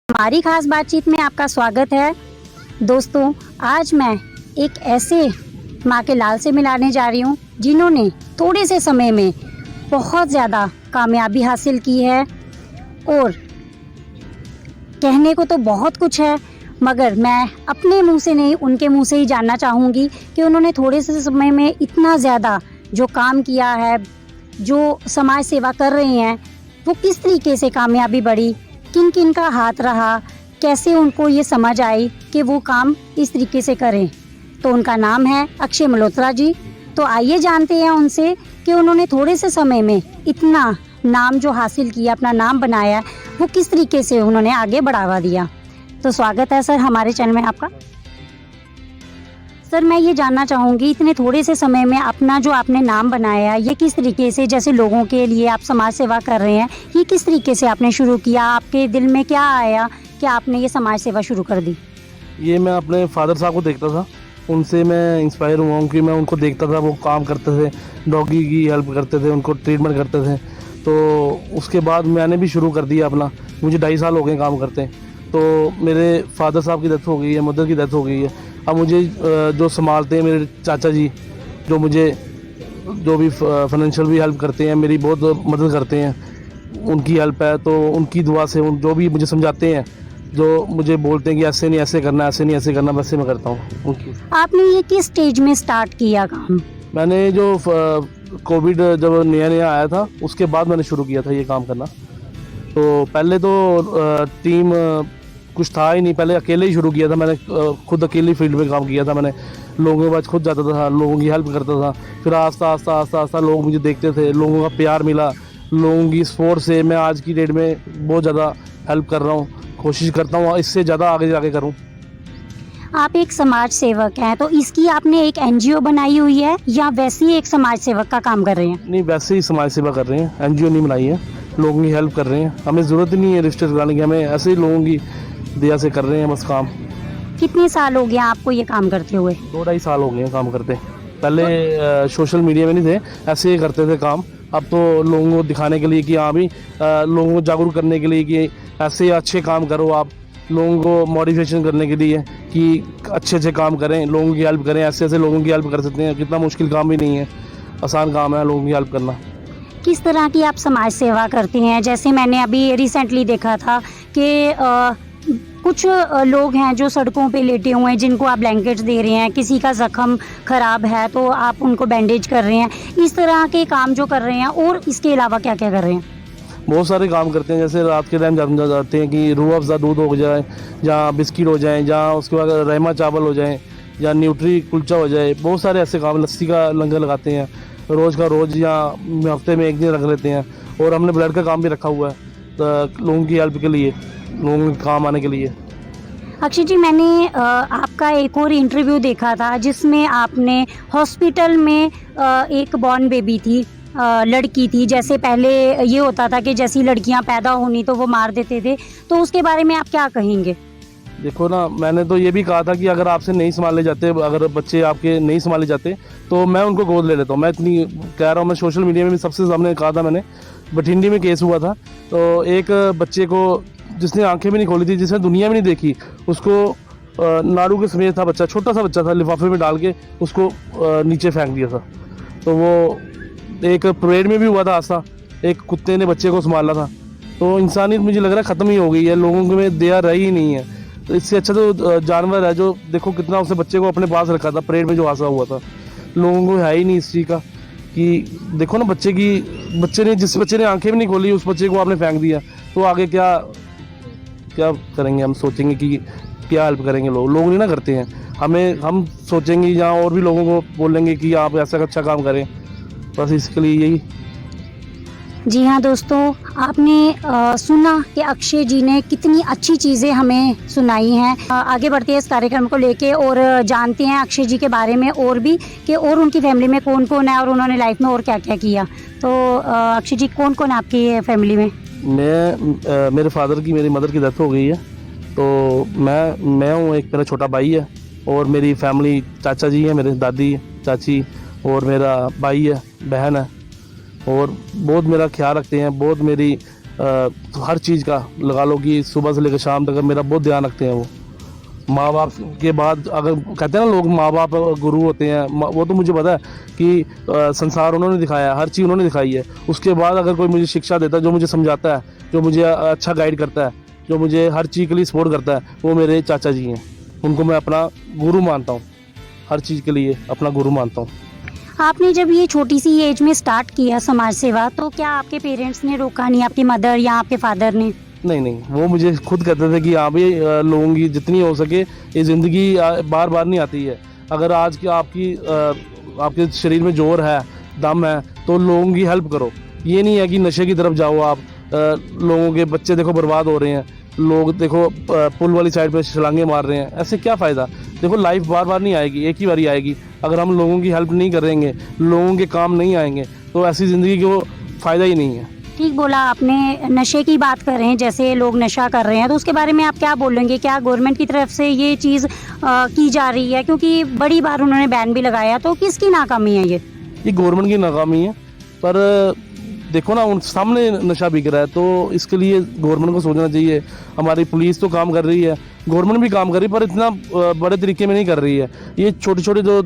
हमारी खास बातचीत में आपका स्वागत है। दोस्तों, आज मैं एक ऐसे माँ के लाल से मिलाने जा रही हूँ जिन्होंने थोड़े से समय में बहुत ज़्यादा कामयाबी हासिल की है और कहने को तो बहुत कुछ है, मगर मैं अपने मुंह से नहीं, उनके मुंह से ही जानना चाहूँगी कि उन्होंने थोड़े से समय में इतना ज़्यादा जो काम किया है, जो समाज सेवा कर रहे हैं, वो किस तरीके से कामयाबी बढ़ी, किन किन का हाथ रहा, कैसे उनको ये समझ आई कि वो काम इस तरीके से करें। तो उनका नाम है अक्षय मल्होत्रा जी। तो आइए जानते हैं उनसे कि उन्होंने थोड़े से समय में इतना नाम जो हासिल किया, अपना नाम बनाया, वो किस तरीके से उन्होंने आगे बढ़ावा दिया। तो स्वागत है सर हमारे चैनल में आपका। सर, मैं ये जानना चाहूँगी, इतने थोड़े से समय में अपना जो आपने नाम बनाया, ये किस तरीके से, जैसे लोगों के लिए आप समाज सेवा कर रहे हैं, ये किस तरीके से आपने शुरू किया? आपके दिल में क्या आया कि आपने ये समाज सेवा शुरू कर दी? ये मैं अपने फादर साहब को देखता था, उनसे मैं इंस्पायर हुआ हूँ कि मैं उनको देखता था, वो काम करते थे, डॉगी की हेल्प करते थे, उनको ट्रीटमेंट करते थे। तो उसके बाद मैंने भी शुरू कर दिया अपना। मुझे 2.5 साल हो गए काम करते। तो मेरे फादर साहब की डेथ हो गई है, मदर की डेथ हो गई है। अब मुझे जो संभालते हैं मेरे चाचा जी, जो मुझे जो भी फाइनेंशियल भी हेल्प करते हैं, मेरी बहुत मदद करते हैं, उनकी हेल्प है। तो उनकी दुआ से जो भी मुझे समझाते हैं, जो मुझे बोलते हैं कि ऐसे नहीं ऐसे करना, ऐसे नहीं ऐसे करना, वैसे मैं करता हूँ उनकी। आपने ये किस स्टेज में स्टार्ट किया काम? मैंने जो कोविड जब नया नया आया था, उसके बाद मैंने शुरू किया था ये काम करना। तो पहले तो टीम कुछ था ही नहीं, पहले अकेले ही शुरू किया था मैंने। खुद अकेले फील्ड में काम किया था मैंने। लोगों के पास खुद जाता था, लोगों की हेल्प करता था। फिर आस्ता आस्ता आस्ता आस्ता लोग मुझे देखते थे, लोगों का प्यार मिला, लोगों की सपोर्ट से मैं आज की डेट में बहुत ज़्यादा हेल्प कर रहा हूँ। कोशिश करता हूँ इससे ज़्यादा आगे जाके करूँ। आप एक समाज सेवक हैं, तो इसकी आपने एक एनजीओ बनाई हुई है या वैसे ही एक समाज सेवक का काम कर रहे हैं? नहीं, वैसे ही समाज सेवा कर रहे हैं, एनजीओ नहीं बनाई है। लोगों की हेल्प कर रहे हैं, हमें ज़रूरत ही नहीं है रजिस्टर कराने की, हमें ऐसे ही लोगों की दया से कर रहे हैं बस काम। कितने साल हो गया आपको ये काम करते हुए? 2-2.5 साल हो गए हैं काम करते। पहले सोशल मीडिया में नहीं थे, ऐसे ही करते थे काम। अब तो लोगों को दिखाने के लिए कि हाँ भी, लोगों को जागरूक करने के लिए कि ऐसे अच्छे काम करो आप, लोगों को मोटिवेशन करने के लिए कि अच्छे अच्छे काम करें, लोगों की हेल्प करें, ऐसे ऐसे लोगों की हेल्प कर सकते हैं। कितना मुश्किल काम भी नहीं है, आसान काम है लोगों की हेल्प करना। किस तरह की आप समाज सेवा करते हैं? जैसे मैंने अभी रिसेंटली देखा था कि कुछ लोग हैं जो सड़कों पे लेटे हुए हैं, जिनको आप ब्लैंकेट्स दे रहे हैं, किसी का ज़ख्म ख़राब है तो आप उनको बैंडेज कर रहे हैं। इस तरह के काम जो कर रहे हैं, और इसके अलावा क्या क्या कर रहे हैं? बहुत सारे काम करते हैं। जैसे रात के टाइम जाते हैं कि रूह अफ़ज़ा दूध हो जाए, जहाँ बिस्किट हो जाए, जहाँ उसके बाद रहमा चावल हो जाए, या न्यूट्री कुलचा हो जाए। बहुत सारे ऐसे काम, लस्सी का लंगर लगाते हैं रोज़ का रोज़, या हफ्ते में 1 दिन रख लेते हैं। और हमने ब्लड का काम भी रखा हुआ है, तो लोगों की हेल्प के लिए, लोगों के काम आने के लिए। अक्षय जी, मैंने आपका एक और इंटरव्यू देखा था जिसमें आपने हॉस्पिटल में एक बॉर्न बेबी थी, लड़की थी। जैसे पहले ये होता था कि जैसी लड़कियां पैदा होनी तो वो मार देते थे, तो उसके बारे में आप क्या कहेंगे? देखो ना, मैंने तो ये भी कहा था कि अगर आपसे नहीं संभाले जाते, अगर बच्चे आपके नहीं संभाले जाते, तो मैं उनको गोद ले लेता हूँ। मैं इतनी कह रहा हूँ, मैं सोशल मीडिया में भी सबसे सामने कहा था मैंने। बठिंडी में केस हुआ था, तो एक बच्चे को जिसने आंखें भी नहीं खोली थी, जिसने दुनिया भी नहीं देखी, उसको नाड़ू के समेत था बच्चा, छोटा सा बच्चा था, लिफाफे में डाल के उसको नीचे फेंक दिया था। तो वो एक परेड में भी हुआ था हादसा, एक कुत्ते ने बच्चे को संभाला था। तो इंसानियत मुझे लग रहा है ख़त्म ही हो गई है, लोगों में दया रही ही नहीं है। तो इससे अच्छा तो जानवर है, जो देखो कितना उसने बच्चे को अपने पास रखा था, परेड में जो हादसा हुआ था। लोगों को है ही नहीं इस चीज़ का कि देखो ना, जिस बच्चे ने आंखें भी नहीं खोली, उस बच्चे को आपने फेंक दिया, तो आगे क्या क्या करेंगे? हम सोचेंगे कि क्या हेल्प करेंगे, लोग नहीं ना करते हैं। हम सोचेंगे जहाँ, और भी लोगों को बोलेंगे कि आप ऐसा अच्छा काम करें, बस इसके लिए यही। जी हाँ दोस्तों, आपने सुना कि अक्षय जी ने कितनी अच्छी चीज़ें हमें सुनाई हैं। आगे बढ़ते हैं इस कार्यक्रम को लेके और जानते हैं अक्षय जी के बारे में और भी, कि और उनकी फैमिली में कौन कौन है और उन्होंने लाइफ में और क्या क्या किया। तो अक्षय जी, कौन कौन आपकी फैमिली में? मेरे फादर की, मेरी मदर की डेथ हो गई है। तो मैं हूँ, एक मेरा छोटा भाई है, और मेरी फैमिली चाचा जी हैं, मेरे दादी, चाची, और मेरा भाई है, बहन है, और बहुत मेरा ख्याल रखते हैं, बहुत मेरी हर चीज़ का लगा लो कि सुबह से लेकर शाम तक मेरा बहुत ध्यान रखते हैं वो। माँ बाप के बाद अगर कहते हैं ना लोग माँ बाप गुरु होते हैं, वो तो मुझे पता है कि संसार उन्होंने दिखाया है, हर चीज़ उन्होंने दिखाई है। उसके बाद अगर कोई मुझे शिक्षा देता है, जो मुझे समझाता है, जो मुझे अच्छा गाइड करता है, जो मुझे हर चीज़ के लिए सपोर्ट करता है, वो मेरे चाचा जी हैं। उनको मैं अपना गुरु मानता हूँ, हर चीज़ के लिए अपना गुरु मानता हूँ। आपने जब ये छोटी सी एज में स्टार्ट किया समाज सेवा, तो क्या आपके पेरेंट्स ने रोका नहीं, आपकी मदर या आपके फादर ने? नहीं, वो मुझे खुद कहते थे कि हाँ भाई, लोगों की जितनी हो सके, ये ज़िंदगी बार बार नहीं आती है। अगर आज की आपके शरीर में जोर है, दम है, तो लोगों की हेल्प करो। ये नहीं है कि नशे की तरफ जाओ आप। लोगों के बच्चे देखो बर्बाद हो रहे हैं, लोग देखो पुल वाली साइड पे छलांगे मार रहे हैं, ऐसे क्या फ़ायदा। देखो लाइफ बार बार नहीं आएगी, एक ही बारी आएगी। अगर हम लोगों की हेल्प नहीं करेंगे, लोगों के काम नहीं आएंगे, तो ऐसी ज़िंदगी को फ़ायदा ही नहीं है। ठीक बोला आपने। नशे की बात कर रहे हैं, जैसे लोग नशा कर रहे हैं, तो उसके बारे में आप क्या बोलेंगे? क्या गवर्नमेंट की तरफ से ये चीज़ की जा रही है? क्योंकि बड़ी बार उन्होंने बैन भी लगाया, तो किसकी नाकामी है ये गवर्नमेंट की नाकामी है। पर देखो ना, उन सामने नशा बिक रहा है, तो इसके लिए गवर्नमेंट को सोचना चाहिए। हमारी पुलिस तो काम कर रही है, गवर्नमेंट भी काम कर रही है, पर इतना बड़े तरीके में नहीं कर रही है। ये छोटे छोटे जो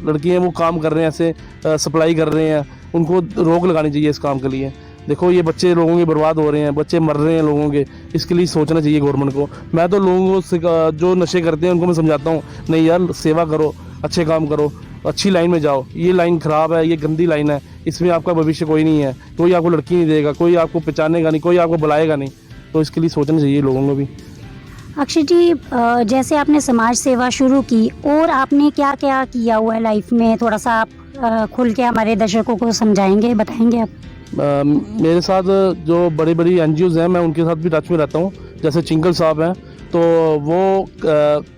लड़की हैं वो काम कर रहे हैं, ऐसे सप्लाई कर रहे हैं, उनको रोक लगानी चाहिए इस काम के लिए। देखो ये बच्चे लोगों के बर्बाद हो रहे हैं, बच्चे मर रहे हैं लोगों के, इसके लिए सोचना चाहिए गवर्नमेंट को। मैं तो लोगों को जो नशे करते हैं उनको मैं समझाता हूँ, नहीं यार, सेवा करो, अच्छे काम करो, अच्छी लाइन में जाओ। ये लाइन ख़राब है, ये गंदी लाइन है, इसमें आपका भविष्य कोई नहीं है, कोई आपको लड़की नहीं देगा, कोई आपको पहचानेगा नहीं, कोई आपको बुलाएगा नहीं। तो इसके लिए सोचना चाहिए लोगों को भी। अक्षय जी, जैसे आपने समाज सेवा शुरू की, और आपने क्या क्या किया हुआ है लाइफ में, थोड़ा सा आप खुल के हमारे दर्शकों को समझाएंगे, बताएंगे आप? मेरे साथ जो बड़ी बड़ी NGOs हैं, मैं उनके साथ भी टच में रहता हूँ। जैसे चिंकल साहब हैं, तो वो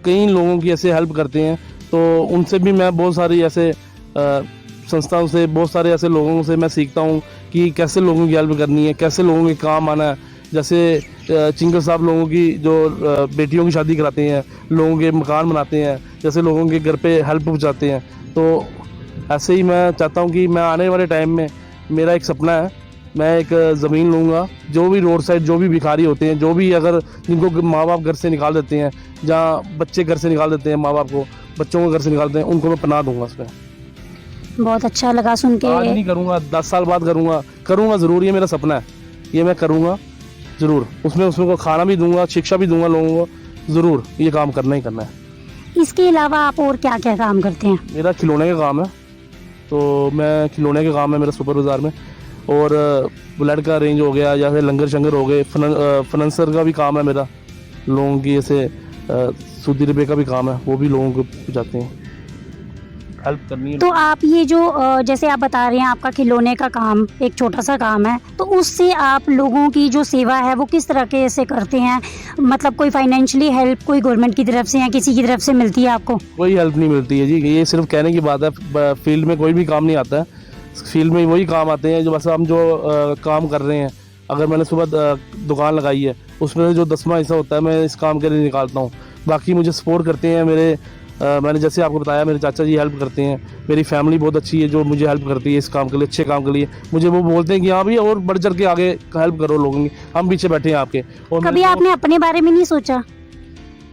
कई लोगों की ऐसे हेल्प करते हैं, तो उनसे भी मैं बहुत सारी ऐसे संस्थाओं से, बहुत सारे ऐसे लोगों से मैं सीखता हूँ कि कैसे लोगों की हेल्प करनी है, कैसे लोगों के काम आना है। जैसे चिंकल साहब लोगों की जो बेटियों की शादी कराते हैं, लोगों के मकान बनाते हैं, जैसे लोगों के घर पे हेल्प पहुँचाते हैं। तो ऐसे ही मैं चाहता हूँ कि मैं आने वाले टाइम में, मेरा एक सपना है, मैं एक ज़मीन लूँगा, जो भी रोड साइड जो भी भिखारी होते हैं, जो भी अगर जिनको माँ बाप घर से निकाल देते हैं, जहाँ बच्चे घर से निकाल देते हैं माँ बाप को, बच्चों को घर से निकालते हैं, उनको मैं पनाह दूंगा उसमें। बहुत अच्छा लगा सुन के। आज नहीं करूँगा, 10 साल बाद करूँगा ज़रूर, ये मेरा सपना है, ये मैं करूँगा ज़रूर। उसमें को खाना भी दूंगा, शिक्षा भी दूंगा लोगों को, ज़रूर ये काम करना ही करना है। इसके अलावा आप और क्या क्या काम करते हैं? मेरा खिलौने का काम है, तो मैं खिलौने का काम है मेरा सुपर बाज़ार में, और बुलेट का रेंज हो गया, या फिर लंगर शंगर हो गए, फाइनेंसर का भी काम है मेरा, लोगों की ऐसे सूदी रुपये का भी काम है, वो भी लोगों को पहुँचाते हैं, हेल्प करनी है। तो आप ये जो जैसे आप बता रहे हैं आपका खिलौने का काम एक छोटा सा काम है, तो उससे आप लोगों की जो सेवा है वो किस तरह से करते हैं? मतलब कोई फाइनेंशियली हेल्प कोई गवर्नमेंट की तरफ से या किसी की तरफ से मिलती है आपको? कोई हेल्प नहीं मिलती है जी, ये सिर्फ कहने की बात है। फील्ड में कोई भी काम नहीं आता है, फील्ड में वही काम आते हैं जो बस हम जो काम कर रहे हैं। अगर मैंने सुबह दुकान लगाई है, उसमें से जो 10वां हिस्सा होता है मैं इस काम के लिए निकालता हूँ। बाकी मुझे सपोर्ट करते हैं मेरे मैंने जैसे आपको बताया, मेरे चाचा जी हेल्प करते हैं, मेरी फैमिली बहुत अच्छी है जो मुझे हेल्प करती है इस काम के लिए, अच्छे काम के लिए। मुझे वो बोलते हैं कि हाँ भी और बढ़ चढ़ के आगे हेल्प करो लोगों की, हम पीछे बैठे हैं आपके। और कभी आपने अपने बारे में नहीं सोचा?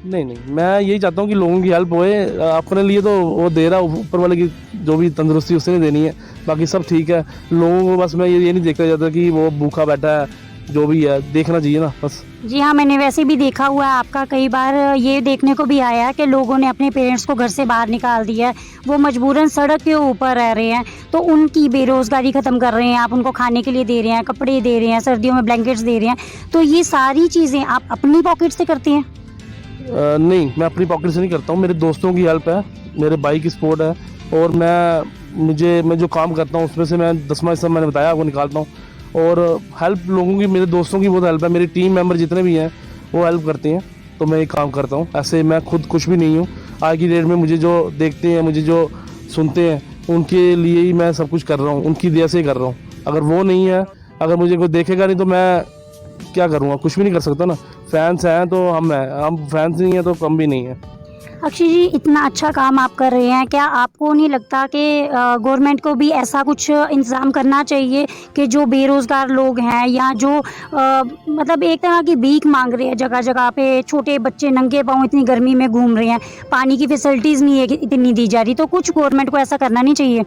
नहीं, मैं यही चाहता हूँ कि लोगों की हेल्प होए। अपने लिए तो वो दे रहा, ऊपर वाले की जो भी तंदुरुस्ती उसने देनी है, बाकी सब ठीक है। लोगों को बस मैं ये नहीं देखता जाता कि वो भूखा बैठा है, जो भी है देखना चाहिए ना बस। जी हाँ, मैंने वैसे भी देखा हुआ है आपका, कई बार ये देखने को भी आया है कि लोगों ने अपने पेरेंट्स को घर से बाहर निकाल दिया है, वो मजबूरन सड़क के ऊपर रह रहे हैं, तो उनकी बेरोज़गारी ख़त्म कर रहे हैं आप, उनको खाने के लिए दे रहे हैं, कपड़े दे रहे हैं, सर्दियों में ब्लैंकेट्स दे रहे हैं। तो ये सारी चीज़ें आप अपनी पॉकेट से करते हैं? नहीं, मैं अपनी पॉकेट से नहीं करता हूँ, मेरे दोस्तों की हेल्प है, मेरे भाई की सपोर्ट है, और मैं जो काम करता हूँ उसमें से मैं 10वां हिस्सा मैंने बताया आपको निकालता हूँ। और हेल्प लोगों की, मेरे दोस्तों की बहुत हेल्प है, मेरी टीम मेंबर जितने भी हैं वो हेल्प करते हैं, तो मैं ये काम करता हूँ। ऐसे मैं खुद कुछ भी नहीं हूँ। आज की डेट में मुझे जो देखते हैं, मुझे जो सुनते हैं, उनके लिए ही मैं सब कुछ कर रहा हूँ, उनकी वजह से ही कर रहा हूँ। अगर वो नहीं है, अगर मुझे कोई देखेगा नहीं, तो मैं क्या करूँगा, कुछ भी नहीं कर सकता ना। फैंस हैं तो हम फैंस नहीं हैं तो कम भी नहीं है। अक्षय जी, इतना अच्छा काम आप कर रहे हैं, क्या आपको नहीं लगता कि गवर्नमेंट को भी ऐसा कुछ इंतज़ाम करना चाहिए कि जो बेरोज़गार लोग हैं या जो मतलब एक तरह की भीख मांग रहे हैं जगह जगह पे, छोटे बच्चे नंगे पाँव इतनी गर्मी में घूम रहे हैं, पानी की फैसिलिटीज़ नहीं है कि इतनी दी जा रही, तो कुछ गवर्नमेंट को ऐसा करना नहीं चाहिए?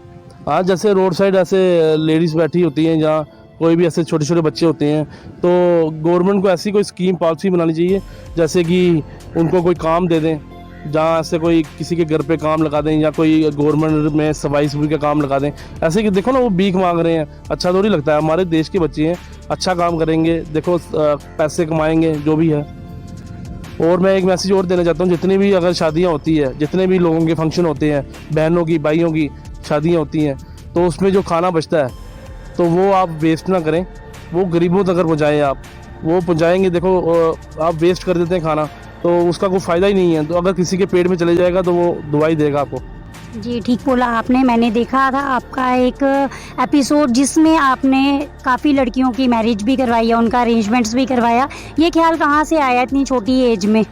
हाँ, जैसे रोड साइड ऐसे लेडीज़ बैठी होती हैं, जहाँ कोई भी ऐसे छोटे छोटे बच्चे होते हैं, तो गवर्नमेंट को ऐसी कोई स्कीम पॉलिसी बनानी चाहिए, जैसे कि उनको कोई काम दे दें, जहाँ ऐसे कोई किसी के घर पे काम लगा दें, या कोई गवर्नमेंट में सफाई सफाई का काम लगा दें। ऐसे कि देखो ना, वो भीख मांग रहे हैं, अच्छा थोड़ी लगता है। हमारे देश के बच्चे हैं, अच्छा काम करेंगे, देखो पैसे कमाएंगे जो भी है। और मैं एक मैसेज और देना चाहता हूँ, जितनी भी अगर शादियाँ होती है, जितने भी लोगों के फंक्शन होते हैं, बहनों की भाइयों की शादियाँ होती हैं, तो उसमें जो खाना बचता है तो वो आप वेस्ट ना करें, वो गरीबों तक अगर पहुँचाएँ आप, वो पहुँचाएँगे। देखो आप वेस्ट कर देते हैं खाना, तो उसका कोई फ़ायदा ही नहीं है। तो अगर किसी के पेट में चले जाएगा तो वो दुआ ही देगा आपको। जी, ठीक बोला आपने। मैंने देखा था आपका एक एपिसोड जिसमें आपने काफ़ी लड़कियों की मैरिज भी करवाई है, उनका अरेंजमेंट्स भी करवाया। ये ख्याल कहाँ से आया इतनी छोटी एज में?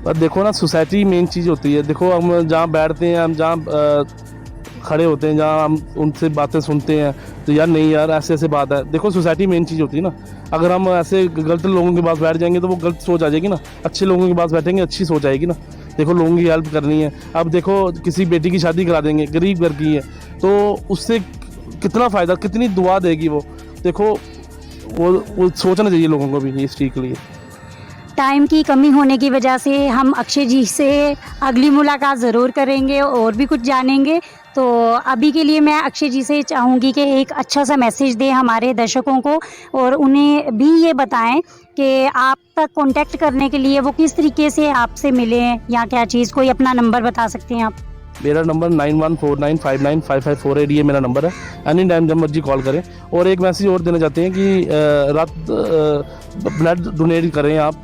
पर देखो ना, सोसाइटी मेन चीज़ होती है। देखो हम जहाँ बैठते हैं, हम जहाँ खड़े होते हैं, जहाँ हम उनसे बातें सुनते हैं, तो यार नहीं यार, ऐसे ऐसे बात है। देखो सोसाइटी मेन चीज़ होती है ना। अगर हम ऐसे गलत लोगों के पास बैठ जाएंगे तो वो गलत सोच आ जाएगी ना। अच्छे लोगों के पास बैठेंगे, अच्छी सोच आएगी ना। देखो लोगों की हेल्प करनी है। अब देखो किसी बेटी की शादी करा देंगे, गरीब घर की है, तो उससे कितना फ़ायदा, कितनी दुआ देगी वो। देखो वो सोचना चाहिए लोगों को भी इस चीज़ के लिए। टाइम की कमी होने की वजह से हम अक्षय जी से अगली मुलाकात ज़रूर करेंगे और भी कुछ जानेंगे। तो अभी के लिए मैं अक्षय जी से चाहूँगी कि एक अच्छा सा मैसेज दें हमारे दर्शकों को, और उन्हें भी ये बताएं कि आप तक कांटेक्ट करने के लिए वो किस तरीके से आपसे मिलें या क्या चीज़। कोई अपना नंबर बता सकते हैं आप? मेरा नंबर 9149595548, ये मेरा नंबर है। एनी टाइम जब मर्जी कॉल करें। और एक मैसेज और देना चाहते हैं कि ब्लड डोनेट करें आप।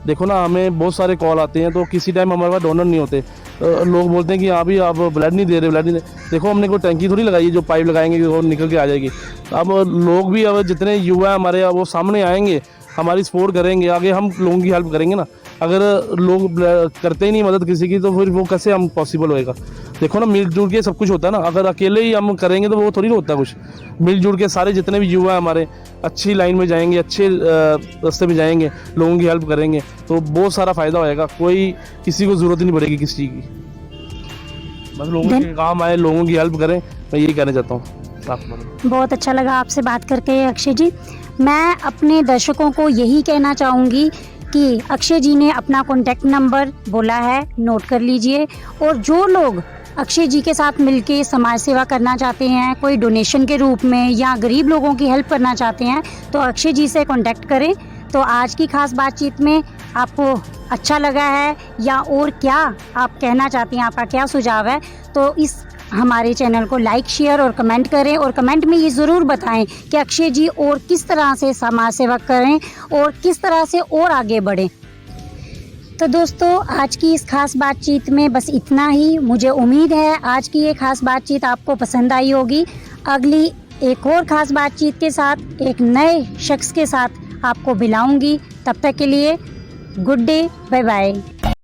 देखो ना, हमें बहुत सारे कॉल आते हैं, तो किसी टाइम हमारे पास डोनर नहीं होते। लोग बोलते हैं कि हाँ भी आप ब्लड नहीं दे रहे, ब्लड नहीं दे। देखो हमने कोई टैंकी थोड़ी लगाई है जो पाइप लगाएंगे और निकल के आ जाएगी। अब लोग भी, अब जितने युवा हैं हमारे, वो सामने आएंगे, हमारी सपोर्ट करेंगे, आगे हम लोगों की हेल्प करेंगे ना। अगर लोग करते ही नहीं मदद किसी की, तो फिर वो कैसे हम पॉसिबल होएगा। देखो ना, मिलजुल के सब कुछ होता है ना। अगर अकेले ही हम करेंगे तो वो थोड़ी ना होता कुछ। मिलजुल के सारे जितने भी युवा हैं हमारे, अच्छी लाइन में जाएंगे, अच्छे रास्ते में जाएंगे, लोगों की हेल्प करेंगे, तो बहुत सारा फ़ायदा होएगा। कोई किसी को ज़रूरत नहीं पड़ेगी किसी चीज़ की। बस लोगों के काम आए, लोगों की हेल्प करें, मैं यही कहना चाहता हूँ। बहुत अच्छा लगा आपसे बात करके अक्षय जी। मैं अपने दर्शकों को यही कहना चाहूँगी कि अक्षय जी ने अपना कॉन्टैक्ट नंबर बोला है, नोट कर लीजिए। और जो लोग अक्षय जी के साथ मिलके समाज सेवा करना चाहते हैं, कोई डोनेशन के रूप में या गरीब लोगों की हेल्प करना चाहते हैं, तो अक्षय जी से कॉन्टैक्ट करें। तो आज की खास बातचीत में आपको अच्छा लगा है या और क्या आप कहना चाहती हैं, आपका क्या सुझाव है, तो इस हमारे चैनल को लाइक, शेयर और कमेंट करें। और कमेंट में ये ज़रूर बताएं कि अक्षय जी और किस तरह से समाज सेवा करें और किस तरह से और आगे बढ़ें। तो दोस्तों, आज की इस खास बातचीत में बस इतना ही। मुझे उम्मीद है आज की ये खास बातचीत आपको पसंद आई होगी। अगली एक और ख़ास बातचीत के साथ, एक नए शख्स के साथ आपको मिलाऊंगी। तब तक के लिए गुड डे, बाय बाय।